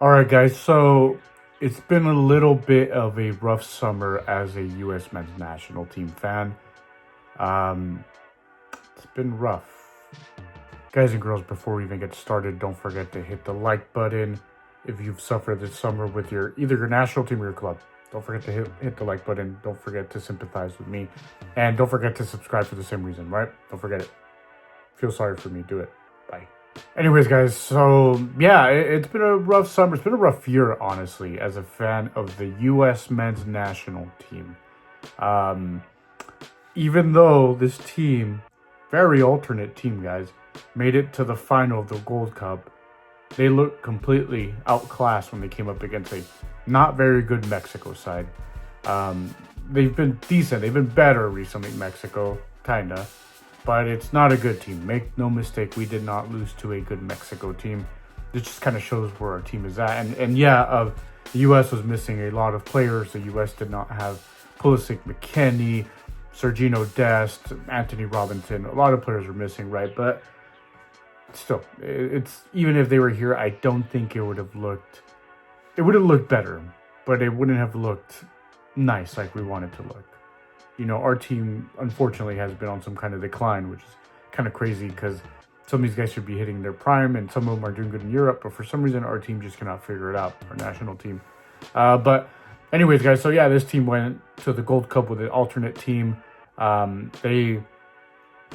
All right, guys. So it's been a little bit of a rough summer as a U.S. men's national team fan. Um, it's been rough. Guys and girls, before we even get started, don't forget to hit the like button if you've suffered this summer with either your national team or your club. Don't forget to hit the like button. Don't forget to sympathize with me. And don't forget to subscribe for the same reason, right? Don't forget it. Feel sorry for me. Do it. Bye. Anyways, guys, so yeah, it's been a rough summer. It's been a rough year, honestly, as a fan of the U.S. men's national team. Um, Even though this team, very alternate team, guys, made it to the final of the Gold Cup, they looked completely outclassed when they came up against a not very good Mexico side. Um, they've been decent. They've been better recently, Mexico, kinda. But it's not a good team. Make no mistake, we did not lose to a good Mexico team. This just kind of shows where our team is at. And yeah, the U.S. was missing a lot of players. The U.S. did not have Pulisic, McKennie, Sergino Dest, Anthony Robinson. A lot of players were missing, right? But still, it's even if they were here, I don't think it would have looked. It would have looked better, but it wouldn't have looked nice like we wanted to look. Our team unfortunately has been on some kind of decline, which is kind of crazy because some of these guys should be hitting their prime and some of them are doing good in Europe, but for some reason our team just cannot figure it out, our national team. But anyways, guys, so yeah, this team went to the Gold Cup with an alternate team. They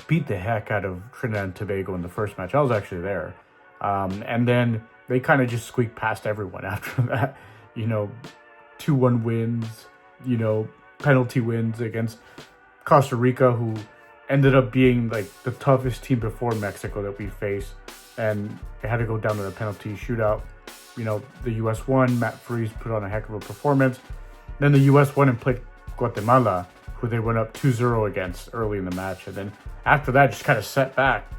beat the heck out of Trinidad and Tobago in the first match. I was actually there. And then they kind of just squeaked past everyone after that. 2-1 wins, penalty wins against Costa Rica, who ended up being like the toughest team before Mexico that we faced. And they had to go down to the penalty shootout. The U.S. won. Matt Freese put on a heck of a performance. Then the U.S. won and played Guatemala, who they went up 2-0 against early in the match. And then after that, just kind of sat back.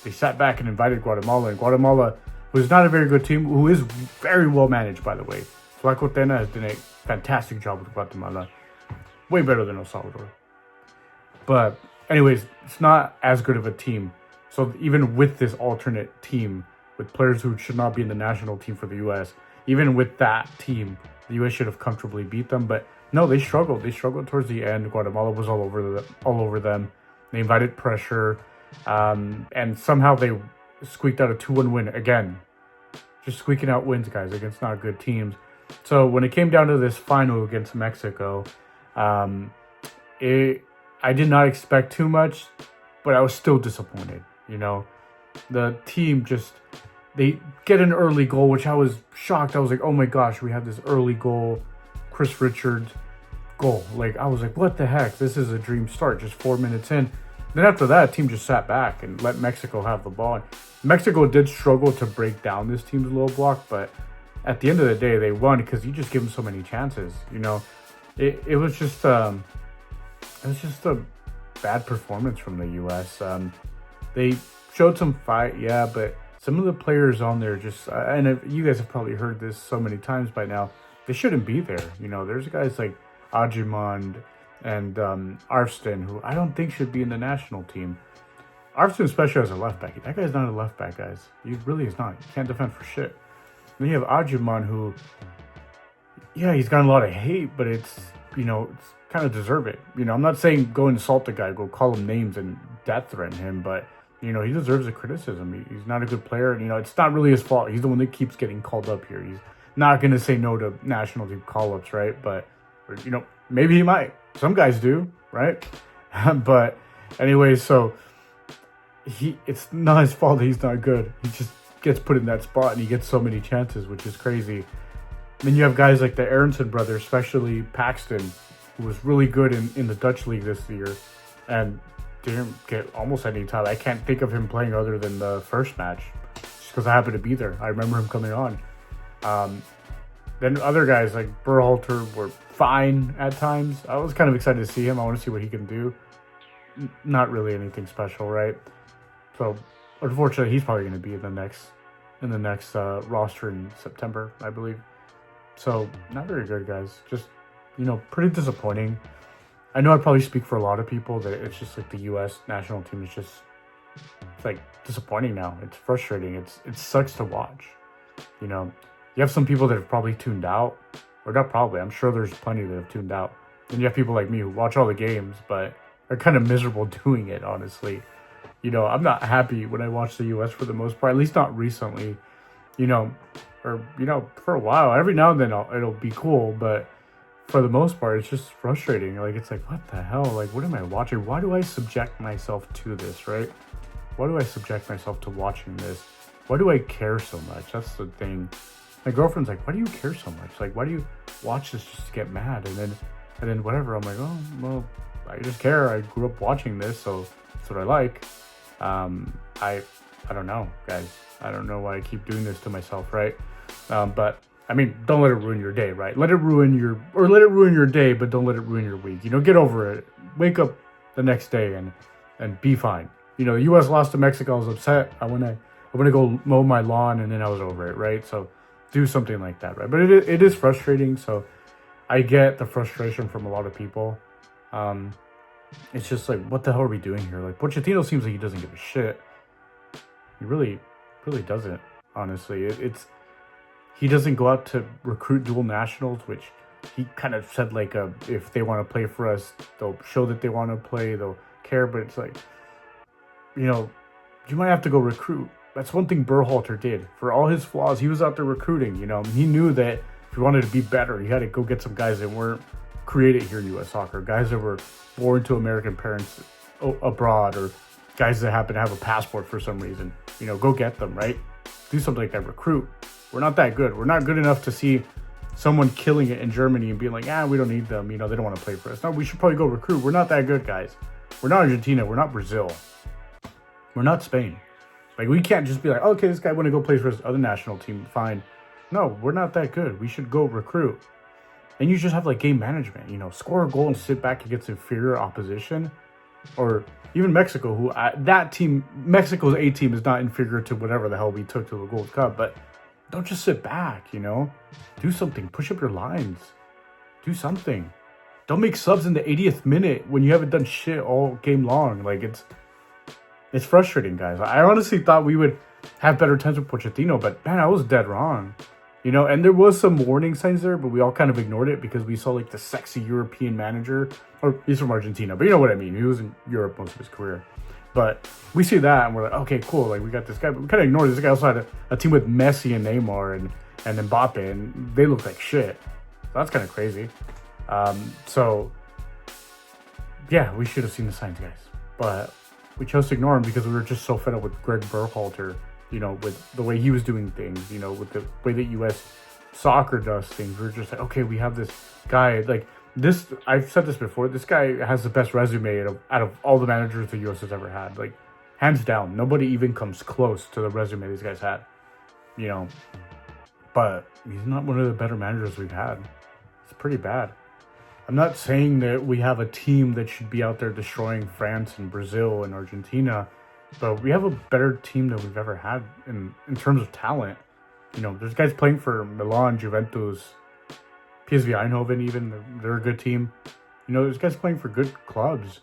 They sat back and invited Guatemala. And Guatemala was not a very good team, who is very well managed, by the way. Flaco Tena has done a fantastic job with Guatemala. Way better than El Salvador. But anyways, it's not as good of a team. So even with this alternate team, with players who should not be in the national team for the U.S., even with that team, the U.S. should have comfortably beat them. But no, they struggled. They struggled towards the end. Guatemala was all over them. They invited pressure, and somehow they squeaked out a 2-1 win again. Just squeaking out wins, guys, against not good teams. So when it came down to this final against Mexico, I did not expect too much, but I was still disappointed. The team they get an early goal, which I was shocked. I was like, oh my gosh, we have this early goal, Chris Richards goal. Like, I was like, what the heck? This is a dream start, just 4 minutes in. Then after that, team just sat back and let Mexico have the ball. And Mexico did struggle to break down this team's low block, but at the end of the day, they won because you just give them so many chances. It was just a bad performance from the U.S. They showed some fight, yeah, but some of the players on there just, and you guys have probably heard this so many times by now, they shouldn't be there. There's guys like Agimond and Arston, who I don't think should be in the national team. Arston, especially as a left back, that guy's not a left back, guys. He really is not. He can't defend for shit. Then you have Agimond, who, yeah, he's gotten a lot of hate, but it's kind of deserve it. I'm not saying go insult the guy, go call him names and death threaten him, but he deserves the criticism. He's not a good player, and it's not really his fault. He's the one that keeps getting called up here. He's not going to say no to national team call-ups, right? But maybe he might. Some guys do, right? But anyways, so it's not his fault that he's not good. He just gets put in that spot, and he gets so many chances, which is crazy. Then you have guys like the Aronson brothers, especially Paxton, who was really good in the Dutch league this year, and didn't get almost any time. I can't think of him playing other than the first match, just because I happened to be there. I remember him coming on. Then other guys like Berhalter were fine at times. I was kind of excited to see him. I want to see what he can do. Not really anything special, right? So unfortunately, he's probably going to be in the next roster in September, I believe. So not very good, guys. Just pretty disappointing. I know I probably speak for a lot of people that it's just like the U.S. national team is just like disappointing now. It's frustrating. It sucks to watch. You have some people that have probably tuned out, or not probably. I'm sure there's plenty that have tuned out. And you have people like me who watch all the games, but are kind of miserable doing it. Honestly, I'm not happy when I watch the U.S. for the most part. At least not recently. You know, or for a while. Every now and then it'll be cool, but for the most part, it's just frustrating. Like, it's like, what the hell? Like, what am I watching? Why do I subject myself to this, right? Why do I subject myself to watching this? Why do I care so much? That's the thing. My girlfriend's like, why do you care so much? Like, why do you watch this just to get mad? And then whatever. I'm like, oh, well, I just care. I grew up watching this, so that's what I like. I don't know, guys. I don't know why I keep doing this to myself, right? But I mean, don't let it ruin your day, right? Let it ruin your day, but don't let it ruin your week. Get over it. Wake up the next day and be fine. The U.S. lost to Mexico. I was upset. I want to go mow my lawn, and then I was over it, right? So do something like that, right? But it is frustrating. So I get the frustration from a lot of people. It's just like, what the hell are we doing here? Like, Pochettino seems like he doesn't give a shit. He really doesn't, honestly. He doesn't go out to recruit dual nationals, which he kind of said, like, if they want to play for us, they'll show that they want to play, they'll care. But it's like, you might have to go recruit. That's one thing Berhalter did. For all his flaws, he was out there recruiting, He knew that if he wanted to be better, he had to go get some guys that weren't created here in U.S. soccer, guys that were born to American parents abroad, or guys that happen to have a passport for some reason. Go get them, right? Do something like that. Recruit. We're not that good. We're not good enough to see someone killing it in Germany and being like, we don't need them. They don't want to play for us. No, we should probably go recruit. We're not that good, guys. We're not Argentina. We're not Brazil. We're not Spain. Like, we can't just be like, okay, this guy want to go play for his other national team. Fine. No, we're not that good. We should go recruit. And you just have, like, game management. Score a goal and sit back against inferior opposition. Or even Mexico, who Mexico's A team is not inferior to whatever the hell we took to the Gold Cup. But don't just sit back, Do something. Push up your lines. Do something. Don't make subs in the 80th minute when you haven't done shit all game long. Like, it's frustrating, guys. I honestly thought we would have better times with Pochettino, but man, I was dead wrong. And there was some warning signs there, but we all kind of ignored it because we saw, like, the sexy European manager. Or he's from Argentina, but you know what I mean. He was in Europe most of his career. But we see that and we're like, okay, cool. Like, we got this guy, but we kind of ignored it. This guy also had a team with Messi and Neymar and Mbappe, and they look like shit. So that's kind of crazy. So yeah, we should have seen the signs, guys. But we chose to ignore him because we were just so fed up with Greg Berhalter, with the way he was doing things, with the way that U.S. soccer does things. We're just like, okay, we have this guy, like this. I've said this before. This guy has the best resume out of all the managers the U.S. has ever had. Like, hands down, nobody even comes close to the resume these guys had. But he's not one of the better managers we've had. It's pretty bad. I'm not saying that we have a team that should be out there destroying France and Brazil and Argentina, but we have a better team than we've ever had in terms of talent. There's guys playing for Milan, Juventus, PSV Eindhoven even. They're a good team. There's guys playing for good clubs.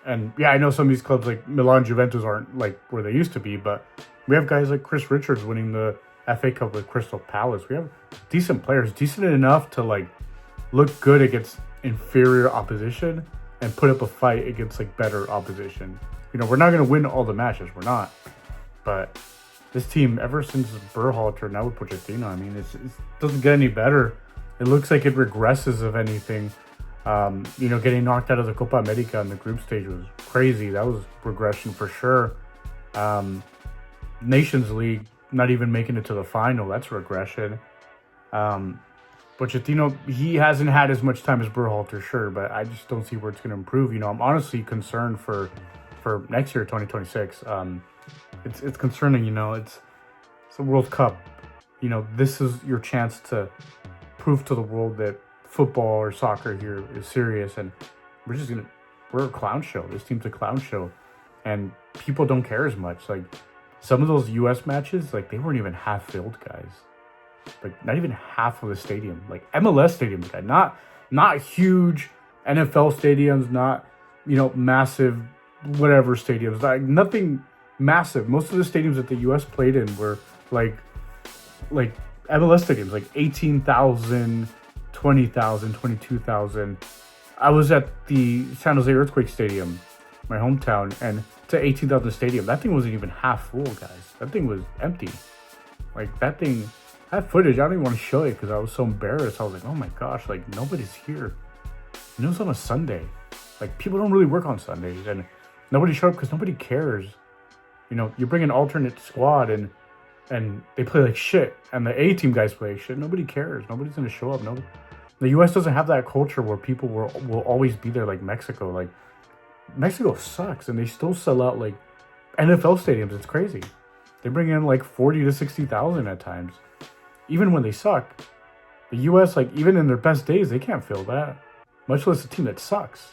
And yeah, I know some of these clubs like Milan, Juventus aren't like where they used to be, but we have guys like Chris Richards winning the FA Cup with Crystal Palace. We have decent players, decent enough to, like, look good against inferior opposition and put up a fight against, like, better opposition. We're not going to win all the matches. We're not. But this team, ever since Berhalter, now with Pochettino, I mean, it doesn't get any better. It looks like it regresses, if anything. Getting knocked out of the Copa America in the group stage was crazy. That was regression for sure. Nations League, not even making it to the final. That's regression. Pochettino, he hasn't had as much time as Berhalter, sure, but I just don't see where it's going to improve. I'm honestly concerned for next year, 2026. It's concerning. It's a World Cup. This is your chance to prove to the world that football or soccer here is serious, and we're a clown show. This team's a clown show, and people don't care as much. Like, some of those U.S. matches, like, they weren't even half filled, guys. Like, not even half of the stadium. Like, MLS stadiums, guys. Not huge NFL stadiums, not, massive whatever stadiums. Like, nothing massive. Most of the stadiums that the U.S. played in were, like MLS stadiums, like 18,000, 20,000, 22,000. I was at the San Jose Earthquake Stadium, my hometown, and it's an 18,000 stadium. That thing wasn't even half full, guys. That thing was empty. Like, that thing, I have footage. I don't even want to show it because I was so embarrassed. I was like, oh my gosh, like, nobody's here. And it was on a Sunday. Like, people don't really work on Sundays, and nobody showed up because nobody cares. You know, you bring an alternate squad and they play like shit, and the A team guys play like shit. Nobody cares. Nobody's gonna show up. Nobody. The U.S. doesn't have that culture where people will always be there like Mexico. Like, Mexico sucks, and they still sell out like NFL stadiums. It's crazy. They bring in like 40 to 60,000 at times, even when they suck. The U.S., like, even in their best days, they can't fill that, much less a team that sucks.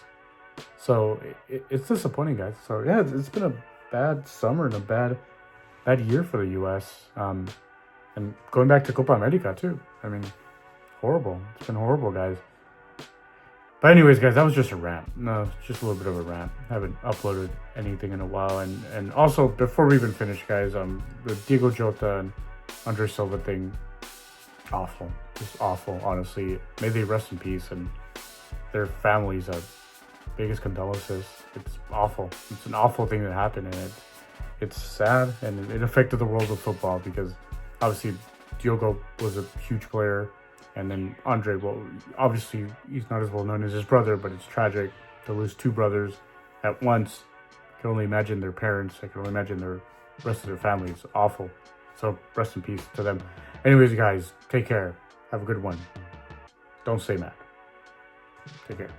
So it's disappointing, guys. So yeah, it's been a bad summer and a bad year for the U.S. And going back to Copa America too. I mean, horrible. It's been horrible, guys. But anyways, guys, that was just a rant. No, just a little bit of a rant. I haven't uploaded anything in a while. And also, before we even finish, guys, the Diego Jota and Andre Silva thing, awful. Just awful, honestly. May they rest in peace, and their families are biggest condolences. It's awful. It's an awful thing that happened, and it's sad, and it affected the world of football because obviously Diogo was a huge player, and then Andre, well, obviously he's not as well known as his brother, but it's tragic to lose two brothers at once. I can only imagine their parents. I can only imagine the rest of their family. It's awful. So rest in peace to them. Anyways, guys, take care. Have a good one. Don't stay mad. Take care.